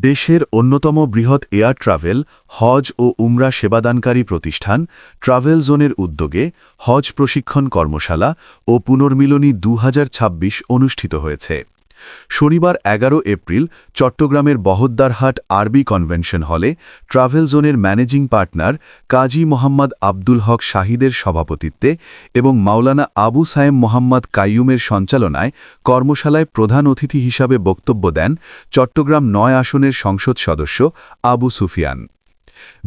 দেশের অন্যতম বৃহৎ এয়ার ট্রাভেল, হজ ও উমরা সেবাদানকারী প্রতিষ্ঠান ট্রাভেল জোনের উদ্যোগে হজ প্রশিক্ষণ কর্মশালা ও পুনর্মিলনী ২০২৬ অনুষ্ঠিত হয়েছে। শনিবার ১১ এপ্রিল চট্টগ্রামের বহদ্দারহাট আরবি কনভেনশন হলে ট্রাভেল জোনের ম্যানেজিং পার্টনার কাজী মোহাম্মদ আব্দুল হক শাহিদের সভাপতিত্বে এবং মাওলানা আবু সায়েম মোহাম্মদ কাইয়ুমের সঞ্চালনায় কর্মশালায় প্রধান অতিথি হিসাবে বক্তব্য দেন চট্টগ্রাম ৯ আসনের সংসদ সদস্য আবু সুফিয়ান।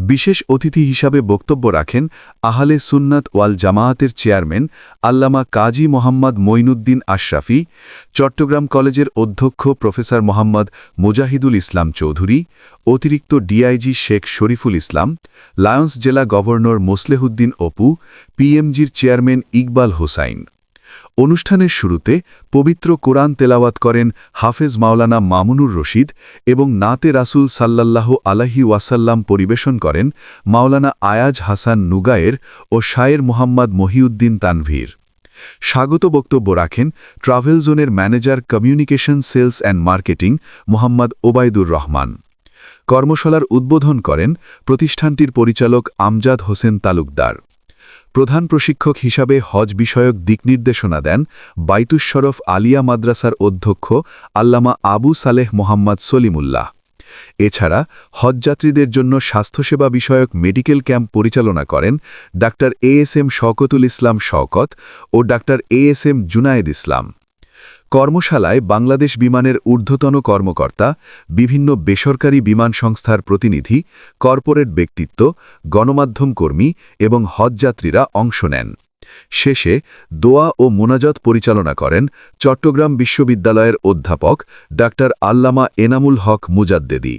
বিশেষ অতিথি হিসাবে বক্তব্য রাখেন আহলে সুন্নাত ওয়াল জামায়াতের চেয়ারম্যান আল্লামা কাজী মোহাম্মদ মঈনুদ্দিন আশরাফী, চট্টগ্রাম কলেজের অধ্যক্ষ প্রফেসর মোহাম্মদ মুজাহিদুল ইসলাম চৌধুরী, অতিরিক্ত ডিআইজি শেখ শরীফুল ইসলাম, লায়ন্স জেলা গভর্নর মোসলেহুদ্দিন অপু, পিএমজির চেয়ারম্যান ইকবাল হোসাইন। অনুষ্ঠানের শুরুতে পবিত্র কোরআন তেলাওয়াত করেন হাফেজ মাওলানা মামুনুর রশিদ এবং নাতে রাসূল সাল্লাল্লাহু আলাইহি ওয়াসাল্লাম পরিবেশন করেন মাওলানা আয়াজ হাসান নুগায়ের ও শায়ের মোহাম্মদ মহিউদ্দিন তানভীর। স্বাগত বক্তব্য রাখেন ট্রাভেল জোনের manager communication sales and marketing Mohammad Obaidur Rahman. কর্মশালার উদ্বোধন করেন প্রতিষ্ঠানটির পরিচালক আমজাদ হোসেন তালুকদার। প্রধান প্রশিক্ষক হিসাবে হজ বিষয়ক দিকনির্দেশনা দেন বাইতুশ শরফ আলিয়া মাদ্রাসার অধ্যক্ষ আল্লামা আবু সালেহ মোহাম্মদ সলিমুল্লাহ। এছাড়া হজযাত্রীদের জন্য স্বাস্থ্যসেবা বিষয়ক মেডিকেল ক্যাম্প পরিচালনা করেন ডাক্তার এএসএম শওকতুল ইসলাম শওকত ও ডাক্তার এএসএম জুনায়েদ ইসলাম। কর্মশালায় বাংলাদেশ বিমানের ঊর্ধ্বতন কর্মকর্তা, বিভিন্ন বেসরকারি বিমান সংস্থার প্রতিনিধি, কর্পোরেট ব্যক্তিত্ব, গণমাধ্যম কর্মী এবং হজযাত্রীরা অংশ নেন। শেষে দোয়া ও মোনাজাত পরিচালনা করেন চট্টগ্রাম বিশ্ববিদ্যালয়ের অধ্যাপক ডাক্তার আল্লামা এনামুল হক মুজাদ্দেদি।